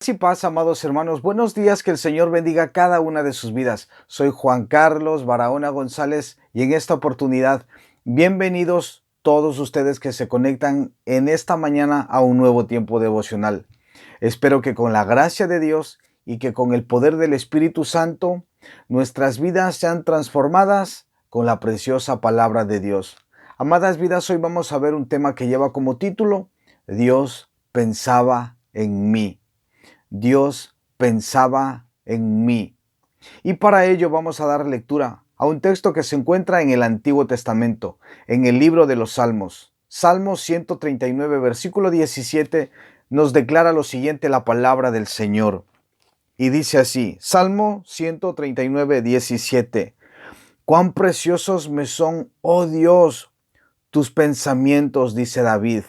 Así pasa, amados hermanos. Buenos días, que el Señor bendiga cada una de sus vidas. Soy Juan Carlos Barahona González y en esta oportunidad, bienvenidos todos ustedes que se conectan en esta mañana a un nuevo tiempo devocional. Espero que con la gracia de Dios y que con el poder del Espíritu Santo, nuestras vidas sean transformadas con la preciosa palabra de Dios. Amadas vidas, hoy vamos a ver un tema que lleva como título: Dios pensaba en mí. Dios pensaba en mí. Y para ello vamos a dar lectura a un texto que se encuentra en el Antiguo Testamento, en el libro de los Salmos. Salmo 139, versículo 17, nos declara lo siguiente la palabra del Señor. Y dice así, Salmo 139, 17. Cuán preciosos me son, oh Dios, tus pensamientos, dice David.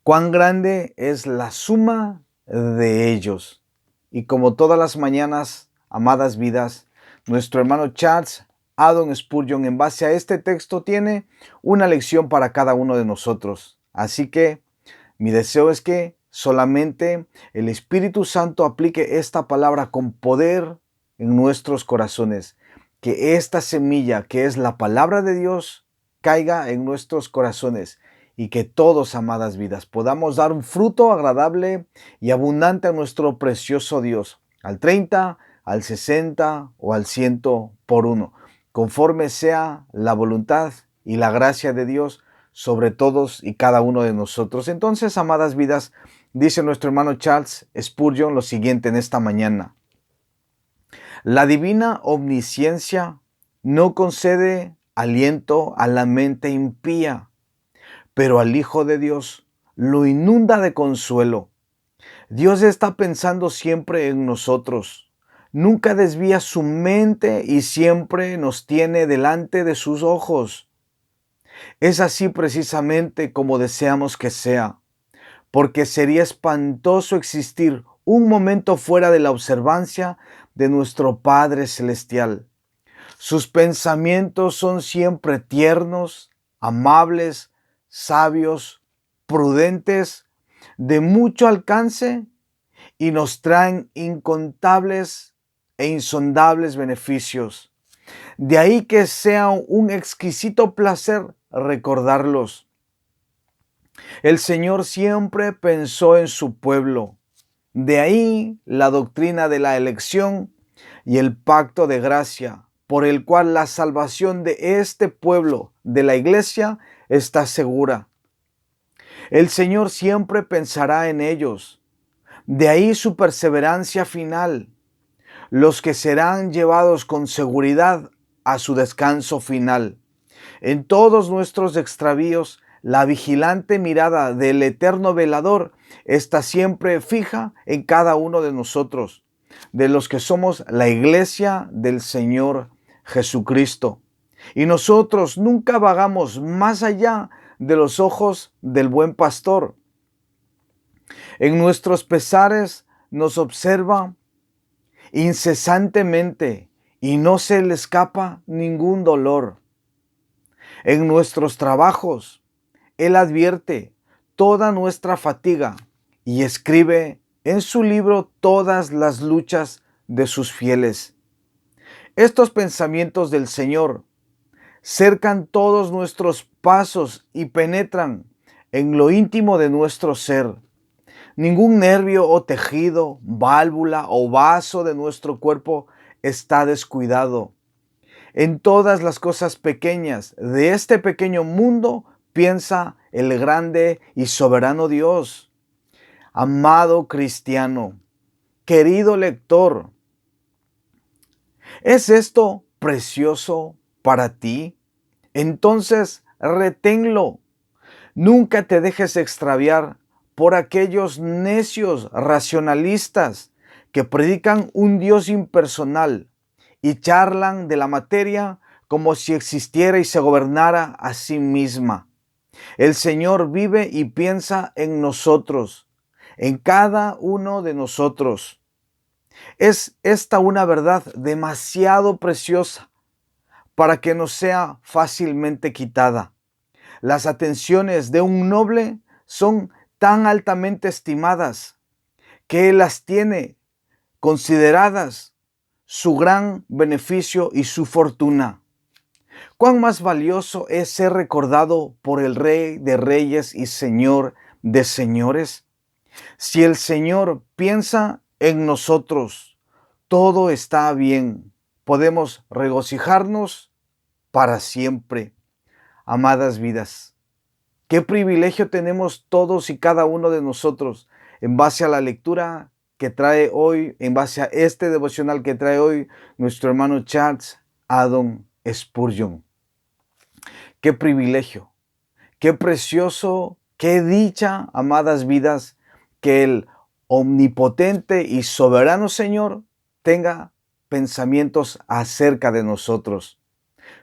Cuán grande es la suma de ellos. Y como todas las mañanas, amadas vidas, nuestro hermano Charles Haddon Spurgeon, en base a este texto, tiene una lección para cada uno de nosotros. Así que mi deseo es que solamente el Espíritu Santo aplique esta palabra con poder en nuestros corazones. Que esta semilla, que es la palabra de Dios, caiga en nuestros corazones y que todos, amadas vidas, podamos dar un fruto agradable y abundante a nuestro precioso Dios, al 30, al 60 o al 100 por uno, conforme sea la voluntad y la gracia de Dios sobre todos y cada uno de nosotros. Entonces, amadas vidas, dice nuestro hermano Charles Spurgeon lo siguiente en esta mañana: la divina omnisciencia no concede aliento a la mente impía, pero al Hijo de Dios lo inunda de consuelo. Dios está pensando siempre en nosotros. Nunca desvía su mente y siempre nos tiene delante de sus ojos. Es así precisamente como deseamos que sea, porque sería espantoso existir un momento fuera de la observancia de nuestro Padre Celestial. Sus pensamientos son siempre tiernos, amables, sabios, prudentes, de mucho alcance y nos traen incontables e insondables beneficios. De ahí que sea un exquisito placer recordarlos. El Señor siempre pensó en su pueblo. De ahí la doctrina de la elección y el pacto de gracia, por el cual la salvación de este pueblo, de la iglesia, está segura. El Señor siempre pensará en ellos. De ahí su perseverancia final, los que serán llevados con seguridad a su descanso final. En todos nuestros extravíos, la vigilante mirada del eterno velador está siempre fija en cada uno de nosotros, de los que somos la iglesia del Señor Jesucristo. Y nosotros nunca vagamos más allá de los ojos del buen pastor. En nuestros pesares nos observa incesantemente y no se le escapa ningún dolor. En nuestros trabajos, Él advierte toda nuestra fatiga y escribe en su libro todas las luchas de sus fieles. Estos pensamientos del Señor cercan todos nuestros pasos y penetran en lo íntimo de nuestro ser. Ningún nervio o tejido, válvula o vaso de nuestro cuerpo está descuidado. En todas las cosas pequeñas de este pequeño mundo piensa el grande y soberano Dios. Amado cristiano, querido lector, ¿es esto precioso para ti? Entonces reténlo. Nunca te dejes extraviar por aquellos necios racionalistas que predican un Dios impersonal y charlan de la materia como si existiera y se gobernara a sí misma. El Señor vive y piensa en nosotros, en cada uno de nosotros. Es esta una verdad demasiado preciosa para que nos sea fácilmente quitada. Las atenciones de un noble son tan altamente estimadas que Él las tiene consideradas su gran beneficio y su fortuna. ¿Cuán más valioso es ser recordado por el Rey de Reyes y Señor de Señores? Si el Señor piensa en nosotros, todo está bien. Podemos regocijarnos para siempre. Amadas vidas, qué privilegio tenemos todos y cada uno de nosotros en base a la lectura que trae hoy, en base a este devocional que trae hoy nuestro hermano Charles Haddon Spurgeon. Qué privilegio, qué precioso, qué dicha, amadas vidas, que el omnipotente y soberano Señor tenga pensamientos acerca de nosotros.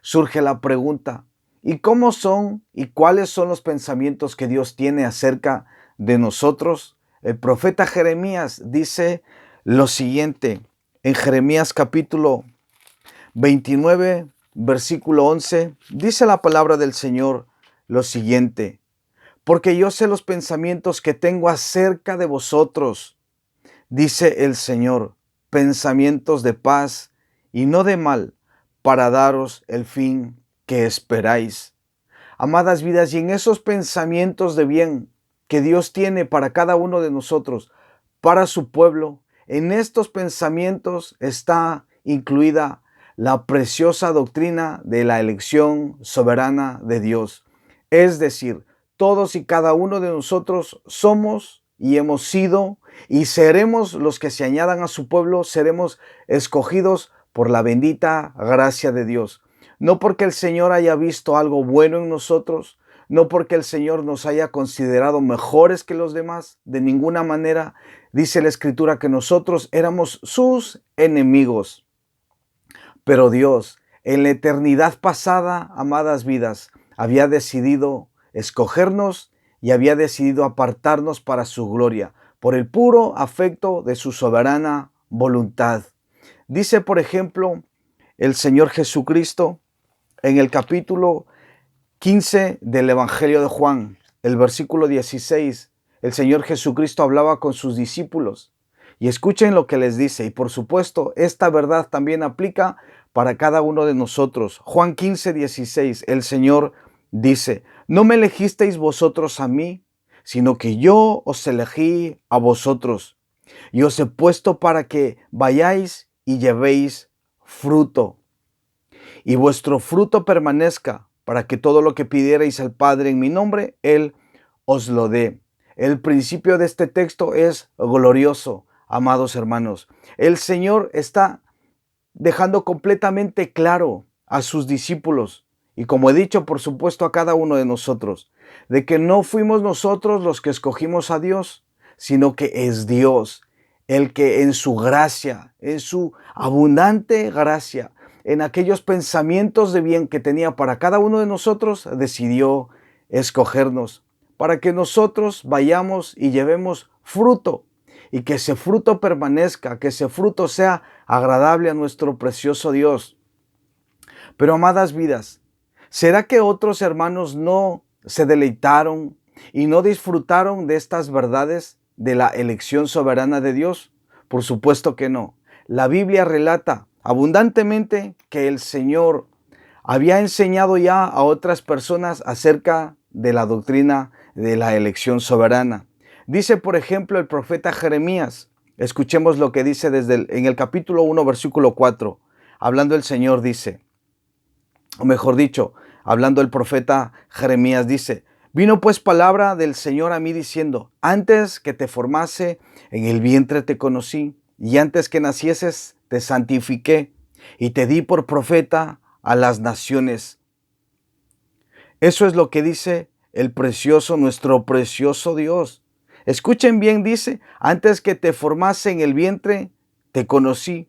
Surge la pregunta, ¿y cómo son y cuáles son los pensamientos que Dios tiene acerca de nosotros? El profeta Jeremías dice lo siguiente en Jeremías capítulo 29, versículo 11, dice la palabra del Señor lo siguiente: porque yo sé los pensamientos que tengo acerca de vosotros, dice el Señor, pensamientos de paz y no de mal, para daros el fin que esperáis. Amadas vidas, y en esos pensamientos de bien que Dios tiene para cada uno de nosotros, para su pueblo, en estos pensamientos está incluida la preciosa doctrina de la elección soberana de Dios. Es decir, todos y cada uno de nosotros somos y hemos sido y seremos los que se añadan a su pueblo, seremos escogidos por la bendita gracia de Dios. No porque el Señor haya visto algo bueno en nosotros, no porque el Señor nos haya considerado mejores que los demás, de ninguna manera. Dice la Escritura que nosotros éramos sus enemigos. Pero Dios, en la eternidad pasada, amadas vidas, había decidido escogernos y había decidido apartarnos para su gloria, por el puro afecto de su soberana voluntad. Dice, por ejemplo, el Señor Jesucristo en el capítulo 15 del Evangelio de Juan, el versículo 16, el Señor Jesucristo hablaba con sus discípulos. Y escuchen lo que les dice. Y por supuesto, esta verdad también aplica para cada uno de nosotros. Juan 15, 16, el Señor dice: no me elegisteis vosotros a mí, sino que yo os elegí a vosotros. Y os he puesto para que vayáis y llevéis fruto. Y vuestro fruto permanezca, para que todo lo que pidierais al Padre en mi nombre, Él os lo dé. El principio de este texto es glorioso, amados hermanos. El Señor está dejando completamente claro a sus discípulos, y como he dicho, por supuesto, a cada uno de nosotros, de que no fuimos nosotros los que escogimos a Dios, sino que es Dios el que en su gracia, en su abundante gracia, en aquellos pensamientos de bien que tenía para cada uno de nosotros, decidió escogernos para que nosotros vayamos y llevemos fruto, y que ese fruto permanezca, que ese fruto sea agradable a nuestro precioso Dios. Pero, amadas vidas, ¿será que otros hermanos no se deleitaron y no disfrutaron de estas verdades de la elección soberana de Dios? Por supuesto que no. La Biblia relata abundantemente que el Señor había enseñado ya a otras personas acerca de la doctrina de la elección soberana. Dice, por ejemplo, el profeta Jeremías. Escuchemos lo que dice en el capítulo 1, versículo 4. Hablando el Señor dice, o mejor dicho, hablando el profeta Jeremías dice: vino pues palabra del Señor a mí diciendo: antes que te formase en el vientre te conocí, y antes que nacieses te santifiqué, y te di por profeta a las naciones. Eso es lo que dice el precioso, nuestro precioso Dios. Escuchen bien, dice: antes que te formase en el vientre te conocí,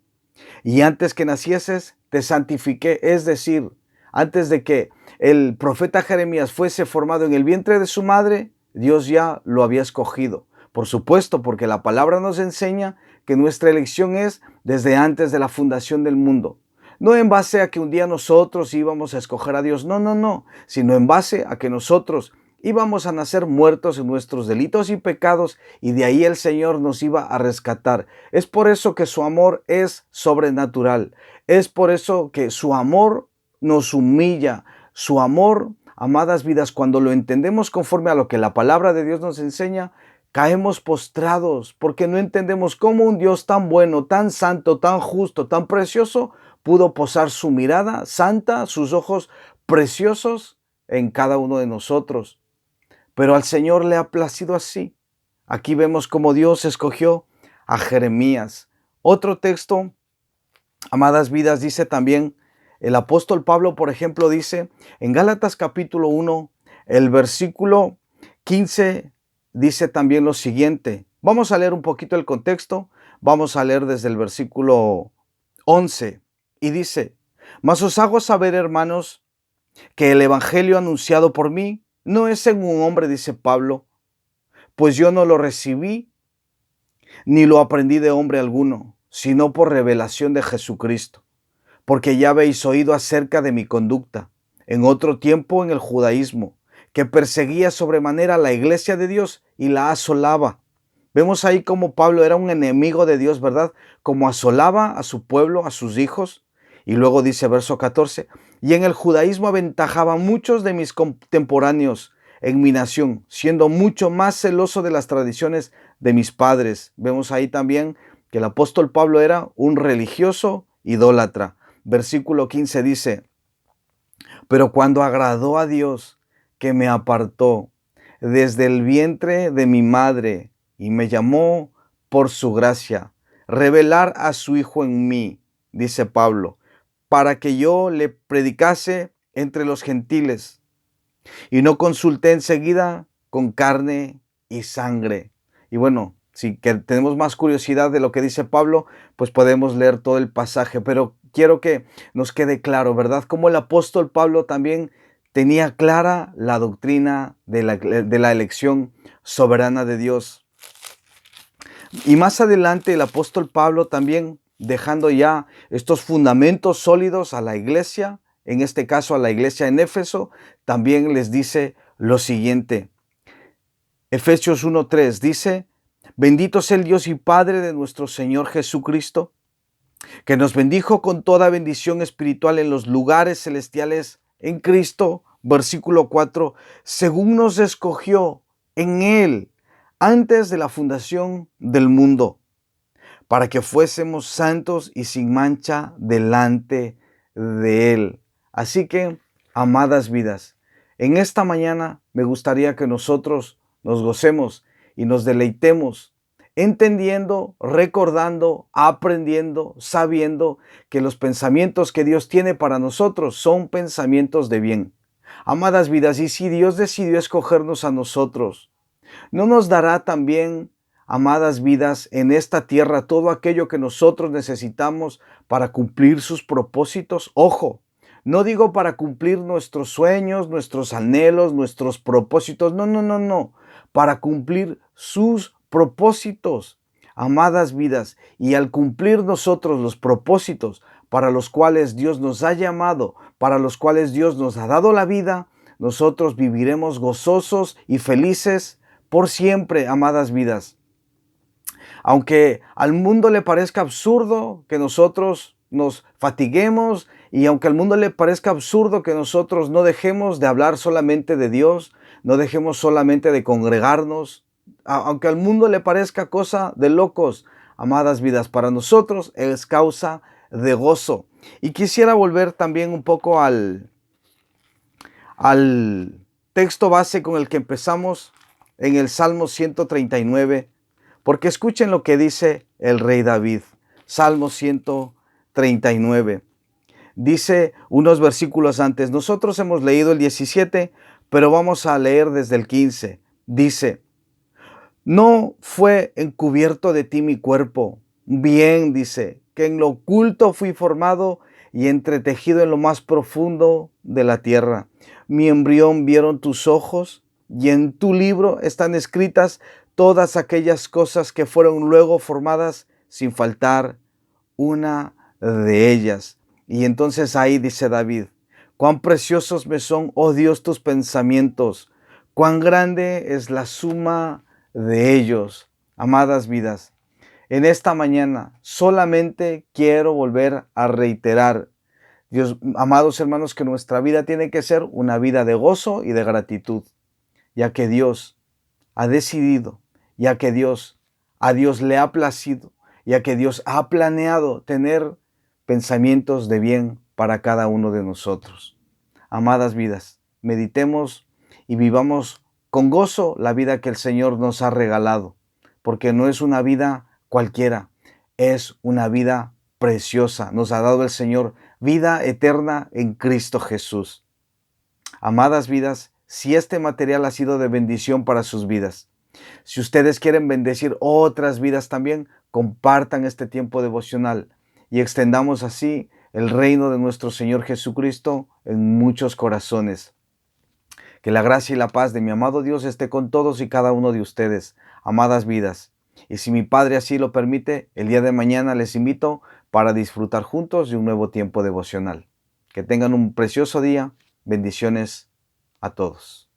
y antes que nacieses te santifiqué. Es decir, antes de que el profeta Jeremías fuese formado en el vientre de su madre, Dios ya lo había escogido. Por supuesto, porque la palabra nos enseña que nuestra elección es desde antes de la fundación del mundo. No en base a que un día nosotros íbamos a escoger a Dios, no, sino en base a que nosotros íbamos a nacer muertos en nuestros delitos y pecados, y de ahí el Señor nos iba a rescatar. Es por eso que su amor es sobrenatural. Es por eso que su amor nos humilla. Su amor, amadas vidas, cuando lo entendemos conforme a lo que la palabra de Dios nos enseña, caemos postrados porque no entendemos cómo un Dios tan bueno, tan santo, tan justo, tan precioso pudo posar su mirada santa, sus ojos preciosos en cada uno de nosotros. Pero al Señor le ha placido así. Aquí vemos cómo Dios escogió a Jeremías. Otro texto, amadas vidas, dice también el apóstol Pablo, por ejemplo, dice en Gálatas capítulo 1, el versículo 15, dice también lo siguiente. Vamos a leer un poquito el contexto. Vamos a leer desde el versículo 11. Y dice: mas os hago saber, hermanos, que el evangelio anunciado por mí no es en un hombre, dice Pablo, pues yo no lo recibí ni lo aprendí de hombre alguno, sino por revelación de Jesucristo. Porque ya habéis oído acerca de mi conducta en otro tiempo en el judaísmo, que perseguía sobremanera la iglesia de Dios y la asolaba. Vemos ahí cómo Pablo era un enemigo de Dios, ¿verdad? Como asolaba a su pueblo, a sus hijos. Y luego dice verso 14, y en el judaísmo aventajaba a muchos de mis contemporáneos en mi nación, siendo mucho más celoso de las tradiciones de mis padres. Vemos ahí también que el apóstol Pablo era un religioso idólatra. Versículo 15 dice: pero cuando agradó a Dios, que me apartó desde el vientre de mi madre y me llamó por su gracia, revelar a su Hijo en mí, dice Pablo, para que yo le predicase entre los gentiles, y no consulté enseguida con carne y sangre. Y bueno, si que tenemos más curiosidad de lo que dice Pablo, pues podemos leer todo el pasaje, pero quiero que nos quede claro, ¿verdad? Como el apóstol Pablo también tenía clara la doctrina de la elección soberana de Dios. Y más adelante el apóstol Pablo también, dejando ya estos fundamentos sólidos a la iglesia, en este caso a la iglesia en Éfeso, también les dice lo siguiente. Efesios 1:3 dice: bendito sea el Dios y Padre de nuestro Señor Jesucristo, que nos bendijo con toda bendición espiritual en los lugares celestiales en Cristo. Versículo 4, según nos escogió en Él antes de la fundación del mundo, para que fuésemos santos y sin mancha delante de Él. Así que, amadas vidas, en esta mañana me gustaría que nosotros nos gocemos y nos deleitemos entendiendo, recordando, aprendiendo, sabiendo que los pensamientos que Dios tiene para nosotros son pensamientos de bien. Amadas vidas, y si Dios decidió escogernos a nosotros, ¿no nos dará también, amadas vidas, en esta tierra todo aquello que nosotros necesitamos para cumplir sus propósitos? Ojo, no digo para cumplir nuestros sueños, nuestros anhelos, nuestros propósitos. No. Para cumplir sus propósitos, amadas vidas. Y al cumplir nosotros los propósitos para los cuales Dios nos ha llamado, para los cuales Dios nos ha dado la vida, nosotros viviremos gozosos y felices por siempre, amadas vidas. Aunque al mundo le parezca absurdo que nosotros nos fatiguemos, y aunque al mundo le parezca absurdo que nosotros no dejemos de hablar solamente de Dios, no dejemos solamente de congregarnos, aunque al mundo le parezca cosa de locos, amadas vidas, para nosotros es causa de gozo. Y quisiera volver también un poco al texto base con el que empezamos en el Salmo 139, porque escuchen lo que dice el rey David. Salmo 139. Dice unos versículos antes, nosotros hemos leído el 17, pero vamos a leer desde el 15. Dice: no fue encubierto de ti mi cuerpo, bien, dice, que en lo oculto fui formado y entretejido en lo más profundo de la tierra. Mi embrión vieron tus ojos, y en tu libro están escritas todas aquellas cosas que fueron luego formadas, sin faltar una de ellas. Y entonces ahí dice David: cuán preciosos me son, oh Dios, tus pensamientos, Cuán grande es la suma de ellos, amadas vidas. En esta mañana solamente quiero volver a reiterar, Dios, amados hermanos, que nuestra vida tiene que ser una vida de gozo y de gratitud, ya que Dios ha decidido, ya que a Dios le ha placido, ya que Dios ha planeado tener pensamientos de bien para cada uno de nosotros. Amadas vidas, meditemos y vivamos con gozo la vida que el Señor nos ha regalado, porque no es una vida cualquiera, es una vida preciosa. Nos ha dado el Señor vida eterna en Cristo Jesús. Amadas vidas, si este material ha sido de bendición para sus vidas, si ustedes quieren bendecir otras vidas también, compartan este tiempo devocional y extendamos así el reino de nuestro Señor Jesucristo en muchos corazones. Que la gracia y la paz de mi amado Dios esté con todos y cada uno de ustedes, amadas vidas. Y si mi Padre así lo permite, el día de mañana les invito para disfrutar juntos de un nuevo tiempo devocional. Que tengan un precioso día. Bendiciones a todos.